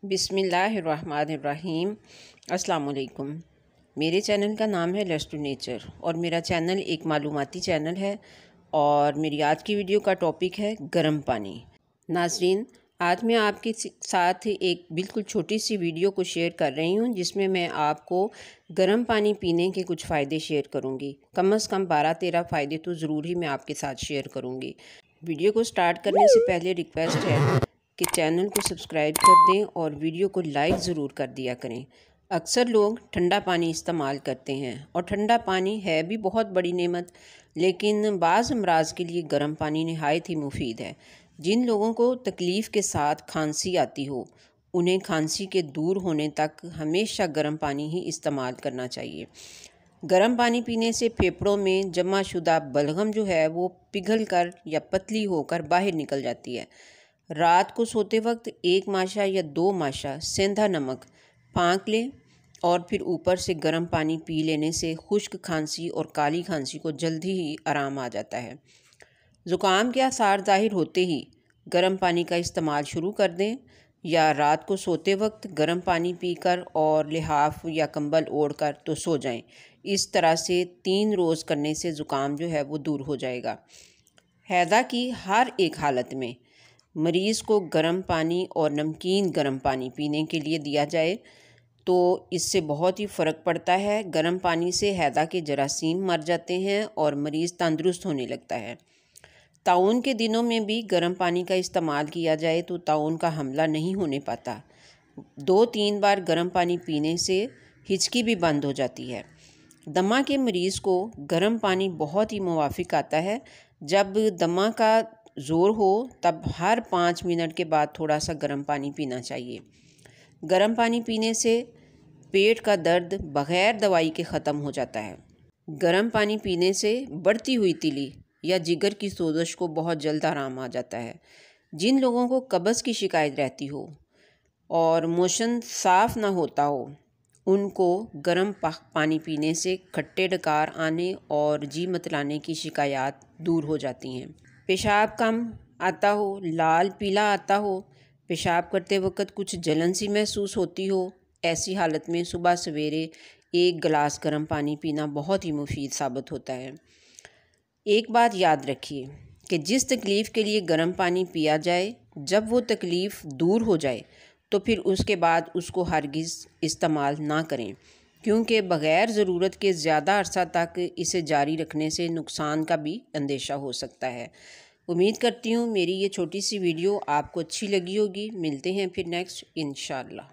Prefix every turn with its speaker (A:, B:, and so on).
A: बिस्मिल्लाहिर्रहमानिर्रहीम। अस्सलाम वालेकुम। मेरे चैनल का नाम है लेट्स टू नेचर और मेरा चैनल एक मालूमाती चैनल है और मेरी आज की वीडियो का टॉपिक है गर्म पानी। नाज़रीन, आज मैं आपके साथ एक बिल्कुल छोटी सी वीडियो को शेयर कर रही हूँ जिसमें मैं आपको गर्म पानी पीने के कुछ फ़ायदे शेयर करूँगी। कम से कम 12-13 फ़ायदे तो ज़रूर ही मैं आपके साथ शेयर करूँगी। वीडियो को स्टार्ट करने से पहले रिक्वेस्ट है कि चैनल को सब्सक्राइब कर दें और वीडियो को लाइक ज़रूर कर दिया करें। अक्सर लोग ठंडा पानी इस्तेमाल करते हैं और ठंडा पानी है भी बहुत बड़ी नेमत, लेकिन बाज़ अमराज के लिए गर्म पानी नहायत ही मुफीद है। जिन लोगों को तकलीफ़ के साथ खांसी आती हो, उन्हें खांसी के दूर होने तक हमेशा गर्म पानी ही इस्तेमाल करना चाहिए। गर्म पानी पीने से फेफड़ों में जमा शुदा बलगम जो है वो पिघल कर या पतली होकर बाहर निकल जाती है। रात को सोते वक्त 1 माशा या 2 माशा सेंधा नमक फाँक लें और फिर ऊपर से गर्म पानी पी लेने से खुश्क खांसी और काली खांसी को जल्दी ही आराम आ जाता है। ज़ुकाम के आसार ज़ाहिर होते ही गर्म पानी का इस्तेमाल शुरू कर दें या रात को सोते वक्त गर्म पानी पीकर और लिहाफ या कंबल ओढ़कर तो सो जाएं। इस तरह से 3 रोज़ करने से ज़ुकाम जो है वो दूर हो जाएगा। हैज़ा की हर एक हालत में मरीज़ को गर्म पानी और नमकीन गर्म पानी पीने के लिए दिया जाए तो इससे बहुत ही फ़र्क पड़ता है। गर्म पानी से हैज़ा के जरासीम मर जाते हैं और मरीज़ तंदुरुस्त होने लगता है। ताउन के दिनों में भी गर्म पानी का इस्तेमाल किया जाए तो ताउन का हमला नहीं होने पाता। 2-3 बार गर्म पानी पीने से हिचकी भी बंद हो जाती है। दमा के मरीज़ को गर्म पानी बहुत ही मुवाफिक आता है। जब दमा का ज़ोर हो तब हर 5 मिनट के बाद थोड़ा सा गर्म पानी पीना चाहिए। गर्म पानी पीने से पेट का दर्द बग़ैर दवाई के ख़त्म हो जाता है। गर्म पानी पीने से बढ़ती हुई तिली या जिगर की सोजश को बहुत जल्द आराम आ जाता है। जिन लोगों को कब्ज़ की शिकायत रहती हो और मोशन साफ़ ना होता हो, उनको गर्म पानी पीने से खट्टे डकार आने और जी मतलाने की शिकायत दूर हो जाती हैं। पेशाब कम आता हो, लाल पीला आता हो, पेशाब करते वक्त कुछ जलन सी महसूस होती हो, ऐसी हालत में सुबह सवेरे 1 गिलास गर्म पानी पीना बहुत ही मुफीद साबित होता है। एक बात याद रखिए कि जिस तकलीफ़ के लिए गर्म पानी पिया जाए, जब वो तकलीफ़ दूर हो जाए तो फिर उसके बाद उसको हरगिज़ इस्तेमाल ना करें, क्योंकि बग़ैर ज़रूरत के ज़्यादा अरसा तक इसे जारी रखने से नुकसान का भी अंदेशा हो सकता है। उम्मीद करती हूँ मेरी ये छोटी सी वीडियो आपको अच्छी लगी होगी। मिलते हैं फिर नेक्स्ट इंशाअल्लाह।